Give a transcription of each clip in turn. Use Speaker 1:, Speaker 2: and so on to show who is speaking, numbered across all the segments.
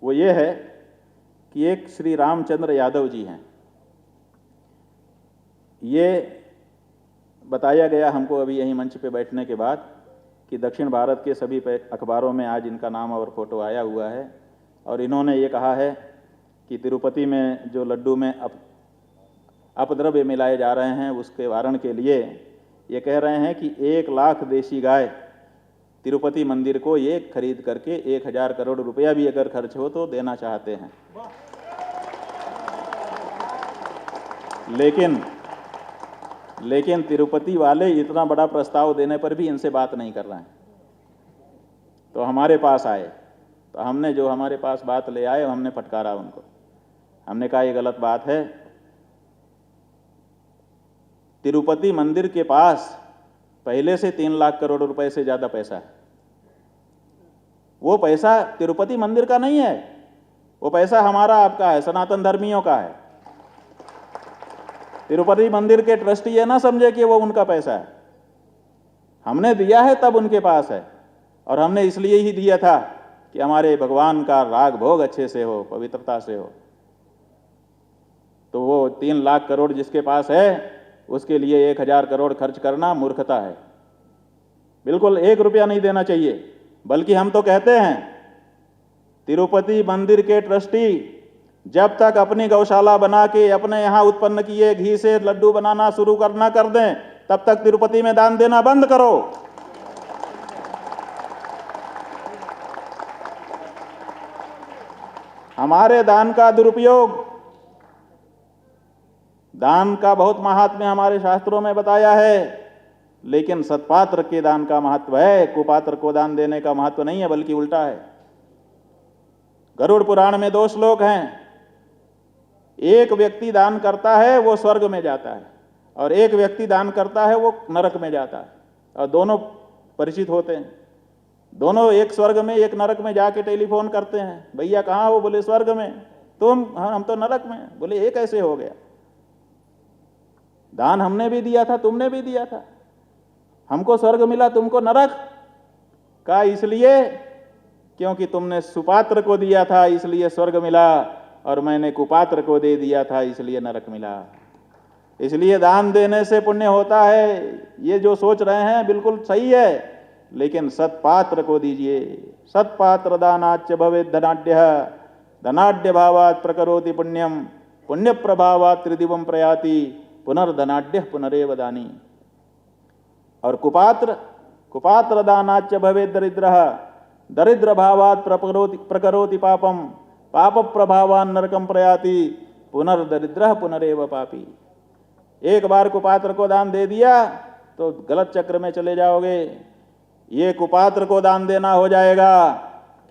Speaker 1: वो ये है कि एक श्री रामचंद्र यादव जी हैं। ये बताया गया हमको अभी यहीं मंच पे बैठने के बाद कि दक्षिण भारत के सभी अखबारों में आज इनका नाम और फोटो आया हुआ है, और इन्होंने ये कहा है कि तिरुपति में जो लड्डू में अपद्रव्य मिलाए जा रहे हैं उसके वारण के लिए ये कह रहे हैं कि 1 लाख देशी गाय तिरुपति मंदिर को ये खरीद करके 1000 करोड़ रुपया भी अगर खर्च हो तो देना चाहते हैं। लेकिन तिरुपति वाले इतना बड़ा प्रस्ताव देने पर भी इनसे बात नहीं कर रहे हैं। तो हमारे पास आए, तो हमने जो हमारे पास बात ले आए हमने फटकारा उनको। हमने कहा ये गलत बात है। तिरुपति मंदिर के पास पहले से 3 लाख करोड़ रुपए से ज़्यादा पैसा है। वो पैसा तिरुपति मंदिर का नहीं है, वो पैसा हमारा आपका है, सनातन धर्मियों का है। तिरुपति मंदिर के ट्रस्टी ये ना समझे कि वो उनका पैसा है। हमने दिया है तब उनके पास है, और हमने इसलिए ही दिया था कि हमारे भगवान का राग भोग अच्छे से हो, पवित्रता से हो। तो वो 3 लाख करोड़ जिसके पास है उसके लिए 1000 करोड़ खर्च करना मूर्खता है। बिल्कुल 1 रुपया नहीं देना चाहिए। बल्कि हम तो कहते हैं तिरुपति मंदिर के ट्रस्टी जब तक अपनी गौशाला बना के अपने यहाँ उत्पन्न किए घी से लड्डू बनाना शुरू करना कर दें, तब तक तिरुपति में दान देना बंद करो। हमारे दान का दुरुपयोग, दान का बहुत महात्म्य हमारे शास्त्रों में बताया है, लेकिन सत्पात्र के दान का महत्व है, कुपात्र को दान देने का महत्व नहीं है, बल्कि उल्टा है। गरुड़ पुराण में 2 श्लोक हैं। एक व्यक्ति दान करता है वो स्वर्ग में जाता है, और एक व्यक्ति दान करता है वो नरक में जाता है। और दोनों परिचित होते हैं। दोनों एक स्वर्ग में एक नरक में जाके टेलीफोन करते हैं, भैया कहाँ हो? बोले स्वर्ग में। हम तो नरक में। बोले ये कैसे हो गया? दान हमने भी दिया था, तुमने भी दिया था, हमको स्वर्ग मिला, तुमको नरक का। इसलिए क्योंकि तुमने सुपात्र को दिया था इसलिए स्वर्ग मिला, और मैंने कुपात्र को दे दिया था इसलिए नरक मिला। इसलिए दान देने से पुण्य होता है, ये जो सोच रहे हैं बिल्कुल सही है, लेकिन सत्पात्र को दीजिए। सत्पात्र दानाच्च भवेत् धनाढ्यः, धनाढ्य भावात् प्रकरोति पुण्यम, पुण्य प्रभावात् त्रिदिवम प्रयाति, पुनर्धनाढ्यः पुनरेव दानी। और कुपात्र दानाच्च भवेत् दरिद्रः, दरिद्र भावात् प्रकरोति पापम, पाप प्रभावान् नरकम प्रयाति, पुनर्दरिद्रः पुनरेव पापी। एक बार कुपात्र को दान दे दिया तो गलत चक्र में चले जाओगे। ये कुपात्र को दान देना हो जाएगा,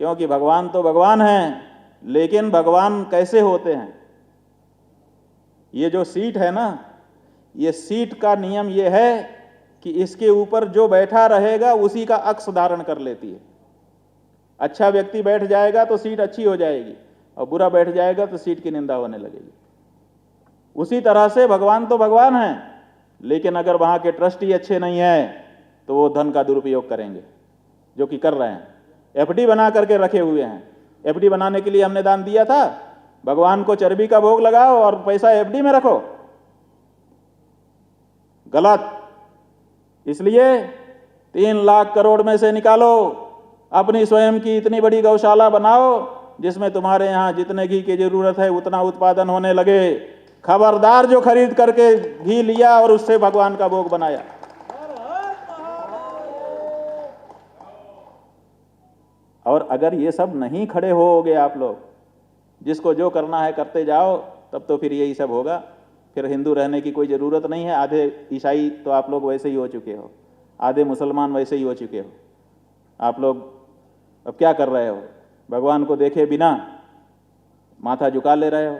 Speaker 1: क्योंकि भगवान तो भगवान हैं, लेकिन भगवान कैसे होते हैं? ये जो सीट है ना, ये सीट का नियम ये है कि इसके ऊपर जो बैठा रहेगा उसी का अक्स धारण कर लेती है। अच्छा व्यक्ति बैठ जाएगा तो सीट अच्छी हो जाएगी, और बुरा बैठ जाएगा तो सीट की निंदा होने लगेगी। उसी तरह से भगवान तो भगवान हैं, लेकिन अगर वहाँ के ट्रस्टी अच्छे नहीं हैं तो वो धन का दुरुपयोग करेंगे, जो कि कर रहे हैं। एफडी बना करके रखे हुए हैं। एफडी बनाने के लिए हमने दान दिया था, भगवान को चर्बी का भोग लगाओ और पैसा एफडी में रखो। गलत। इसलिए 3 लाख करोड़ में से निकालो, अपनी स्वयं की इतनी बड़ी गौशाला बनाओ जिसमें तुम्हारे यहाँ जितने घी की जरूरत है उतना उत्पादन होने लगे। खबरदार जो खरीद करके घी लिया और उससे भगवान का भोग बनाया। और अगर ये सब नहीं खड़े होगे आप लोग, जिसको जो करना है करते जाओ, तब तो फिर यही सब होगा। फिर हिंदू रहने की कोई ज़रूरत नहीं है। आधे ईसाई तो आप लोग वैसे ही हो चुके हो, आधे मुसलमान वैसे ही हो चुके हो। आप लोग अब क्या कर रहे हो? भगवान को देखे बिना माथा झुका ले रहे हो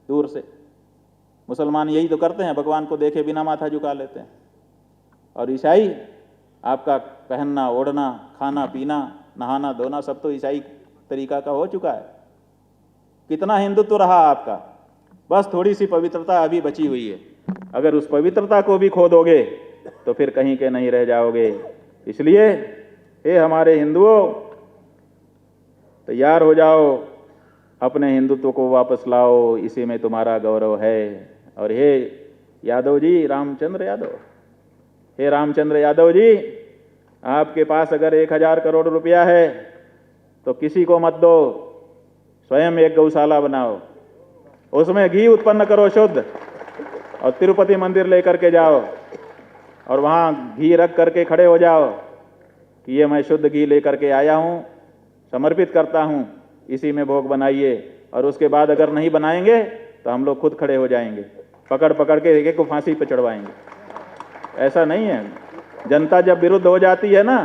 Speaker 1: दूर से। मुसलमान यही तो करते हैं, भगवान को देखे बिना माथा झुका लेते हैं। और ईसाई, आपका पहनना ओढ़ना, खाना पीना, नहाना धोना सब तो ईसाई तरीका का हो चुका है। कितना हिंदुत्व रहा आपका? बस थोड़ी सी पवित्रता अभी बची हुई है। अगर उस पवित्रता को भी खो दोगे तो फिर कहीं के नहीं रह जाओगे। इसलिए हे हमारे हिंदुओं, तैयार हो जाओ, अपने हिंदुत्व को वापस लाओ, इसी में तुम्हारा गौरव है। और हे यादव जी, रामचंद्र यादव, हे रामचंद्र यादव जी, आपके पास अगर 1000 करोड़ रुपया है तो किसी को मत दो, स्वयं एक गौशाला बनाओ, उसमें घी उत्पन्न करो शुद्ध, और तिरुपति मंदिर लेकर के जाओ और वहाँ घी रख करके खड़े हो जाओ कि ये मैं शुद्ध घी लेकर के आया हूँ, समर्पित करता हूँ, इसी में भोग बनाइए। और उसके बाद अगर नहीं बनाएंगे तो हम लोग खुद खड़े हो जाएंगे, पकड़ पकड़ के एक एक को फांसी पर चढ़वाएंगे। ऐसा नहीं है। जनता जब विरुद्ध हो जाती है ना,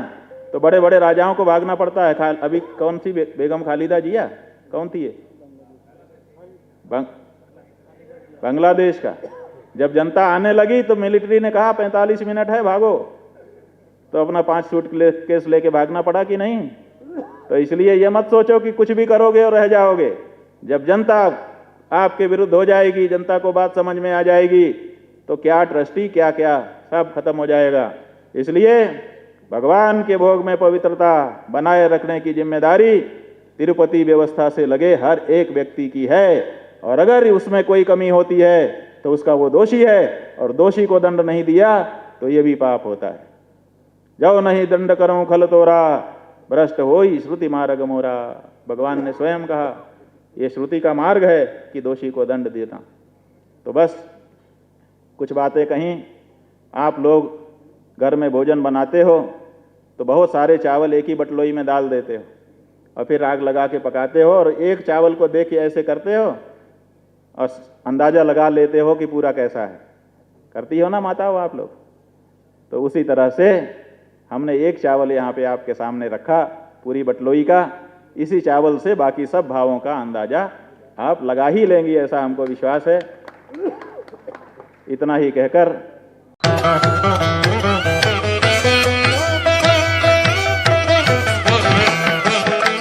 Speaker 1: तो बड़े बड़े राजाओं को भागना पड़ता है। अभी कौन सी बेगम खालिदा जिया, कौन थी ये, बांग्लादेश का, जब जनता आने लगी तो मिलिट्री ने कहा 45 मिनट है, भागो, तो अपना 5 सूटकेस लेके भागना पड़ा कि नहीं। तो इसलिए ये मत सोचो कि कुछ भी करोगे और रह जाओगे। जब जनता आपके विरुद्ध हो जाएगी, जनता को बात समझ में आ जाएगी, तो क्या ट्रस्टी क्या क्या सब खत्म हो जाएगा। इसलिए भगवान के भोग में पवित्रता बनाए रखने की जिम्मेदारी तिरुपति व्यवस्था से लगे हर एक व्यक्ति की है। और अगर उसमें कोई कमी होती है तो उसका वो दोषी है, और दोषी को दंड नहीं दिया तो ये भी पाप होता है। जो नहीं दंड करो खल तोरा, भ्रष्ट होई श्रुति मार्ग मोरा। भगवान ने स्वयं कहा ये श्रुति का मार्ग है कि दोषी को दंड देना। तो बस कुछ बातें कहीं। आप लोग घर में भोजन बनाते हो तो बहुत सारे चावल एक ही बटलोई में डाल देते हो और फिर आग लगा के पकाते हो, और एक चावल को देख के ऐसे करते हो और अंदाजा लगा लेते हो कि पूरा कैसा है। करती हो ना माता हो आप लोग। तो उसी तरह से हमने एक चावल यहाँ पे आपके सामने रखा, पूरी बटलोई का। इसी चावल से बाकी सब भावों का अंदाजा आप लगा ही लेंगी, ऐसा हमको विश्वास है। इतना ही कहकर